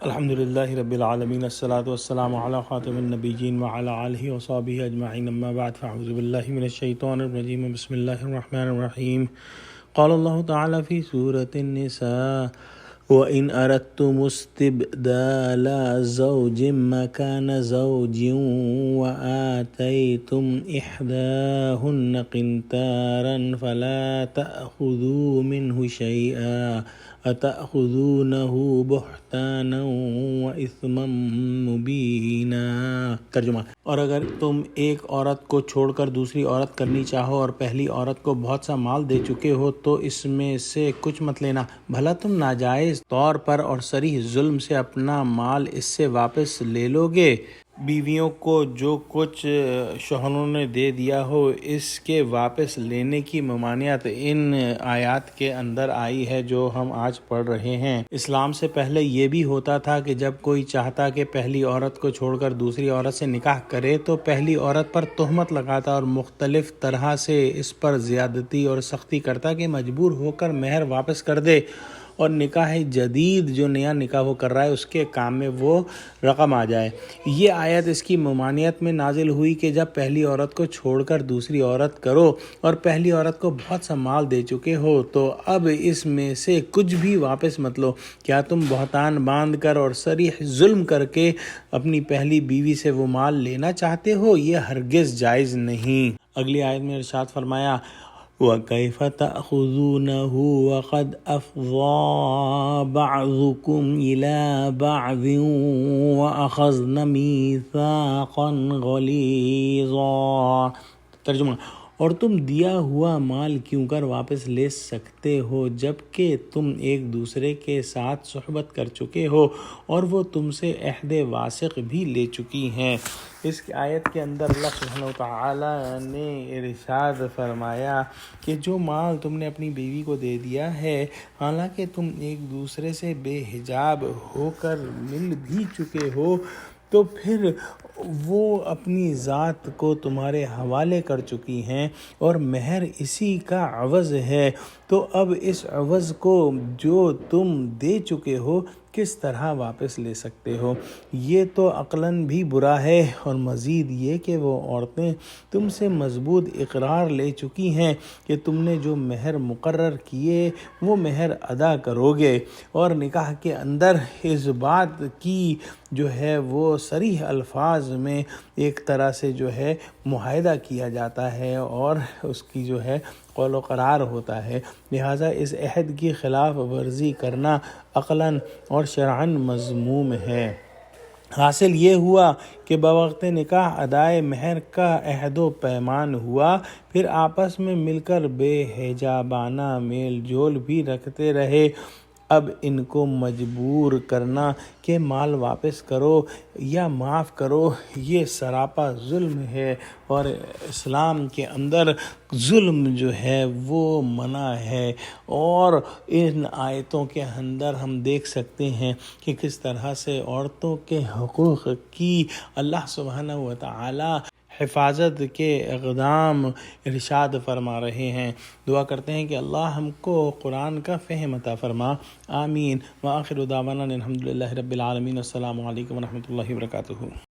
الحمدللہ رب العالمین الصلاۃ والسلام علی خاتم النبیین وعلی آلہ وصحبہ اجمعین اما بعد فاعوذ باللہ من الشیطان الرجیم بسم اللہ الرحمن الرحیم قال اللہ تعالی فی سورة النساء وَإِنْ أَرَدْتُمُ اسْتِبْدَالَ زَوْجٍ مَكَانَ زَوْجٍ وَآتَيْتُمْ إِحْدَاهُنَّ قِنْطَارًا فَلَا تَأْخُذُوا مِنْهُ شَيْئًا أَتَأْخُذُونَهُ بُهْتَانًا وَإِثْمًا مُبِينًا۔ ترجمہ: اور اگر تم ایک عورت کو چھوڑ کر دوسری عورت کرنی چاہو اور پہلی عورت کو بہت سا مال دے چکے ہو تو اس میں سے کچھ مت لینا، بھلا تم ناجائز طور پر اور صریح ظلم سے اپنا مال اس سے واپس لے لو گے۔ بیویوں کو جو کچھ شوہروں نے دے دیا ہو اس کے واپس لینے کی ممانعت ان آیات کے اندر آئی ہے جو ہم آج پڑھ رہے ہیں۔ اسلام سے پہلے یہ بھی ہوتا تھا کہ جب کوئی چاہتا کہ پہلی عورت کو چھوڑ کر دوسری عورت سے نکاح کرے تو پہلی عورت پر تہمت لگاتا اور مختلف طرح سے اس پر زیادتی اور سختی کرتا کہ مجبور ہو کر مہر واپس کر دے اور نکاح جدید جو نیا نکاح وہ کر رہا ہے اس کے کام میں وہ رقم آ جائے۔ یہ آیت اس کی ممانعت میں نازل ہوئی کہ جب پہلی عورت کو چھوڑ کر دوسری عورت کرو اور پہلی عورت کو بہت سا مال دے چکے ہو تو اب اس میں سے کچھ بھی واپس مت لو۔ کیا تم بہتان باندھ کر اور صریح ظلم کر کے اپنی پہلی بیوی سے وہ مال لینا چاہتے ہو؟ یہ ہرگز جائز نہیں۔ اگلی آیت میں ارشاد فرمایا وَكَيْفَ تَأْخُذُونَهُ وَقَدْ أَفْضَىٰ بَعْضُكُمْ إِلَىٰ بَعْضٍ وَأَخَذْنَ مِيثَاقًا غَلِيظًا۔ ترجمہ: اور تم دیا ہوا مال کیوں کر واپس لے سکتے ہو جبکہ تم ایک دوسرے کے ساتھ صحبت کر چکے ہو اور وہ تم سے عہد واثق بھی لے چکی ہیں۔ اس آیت کے اندر اللہ سبحانہ وتعالی نے ارشاد فرمایا کہ جو مال تم نے اپنی بیوی کو دے دیا ہے حالانکہ تم ایک دوسرے سے بے حجاب ہو کر مل بھی چکے ہو تو پھر وہ اپنی ذات کو تمہارے حوالے کر چکی ہیں اور مہر اسی کا عوض ہے، تو اب اس عوض کو جو تم دے چکے ہو کس طرح واپس لے سکتے ہو؟ یہ تو عقلاً بھی برا ہے، اور مزید یہ کہ وہ عورتیں تم سے مضبوط اقرار لے چکی ہیں کہ تم نے جو مہر مقرر کیے وہ مہر ادا کرو گے، اور نکاح کے اندر اس بات کی جو ہے وہ صریح الفاظ میں ایک طرح سے جو ہے معاہدہ کیا جاتا ہے اور اس کی جو ہے قول و قرار ہوتا ہے، لہٰذا اس عہد کی خلاف ورزی کرنا عقلاً اور شرعاً مذموم ہے۔ حاصل یہ ہوا کہ بوقت نکاح ادائے مہر کا عہد و پیمان ہوا، پھر آپس میں مل کر بے حجابانہ میل جول بھی رکھتے رہے۔ اب ان کو مجبور کرنا کہ مال واپس کرو یا معاف کرو یہ سراپا ظلم ہے، اور اسلام کے اندر ظلم جو ہے وہ منع ہے، اور ان آیتوں کے اندر ہم دیکھ سکتے ہیں کہ کس طرح سے عورتوں کے حقوق کی اللہ سبحانہ وتعالی حفاظت کے اقدام ارشاد فرما رہے ہیں۔ دعا کرتے ہیں کہ اللہ ہم کو قرآن کا فہم عطا فرما، آمین۔ وآخر دعوانا الحمدللہ رب العالمین۔ السلام علیکم ورحمۃ اللہ وبرکاتہ۔